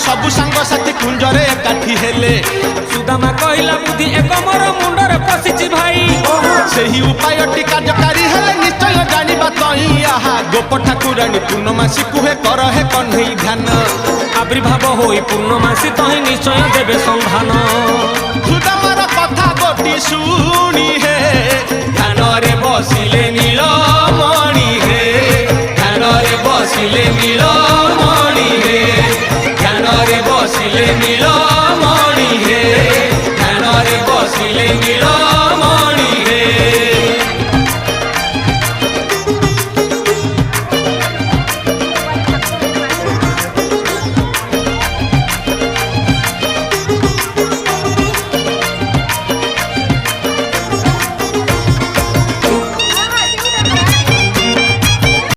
सबु सांग साथी कुंजरे एकाठी हेले सुदामा कहला बुद्धि एक मोर मुंडरे पशिछि भाई सेही उपायटी कार्यकारी हेले निश्चय जानिबा तई आहा गोप ठाकुरानी पूर्णमासी कुहे कर हे कन्हई ध्यान आविर्भाव होई पूर्णमासी तही निश्चय देवे संधान सुदामार कथा गोटी शुणी हे ध्यान रे बसिले नीलमणि हे ध्यान रे बसिले नीलमणि हे ध्यान रे बसिले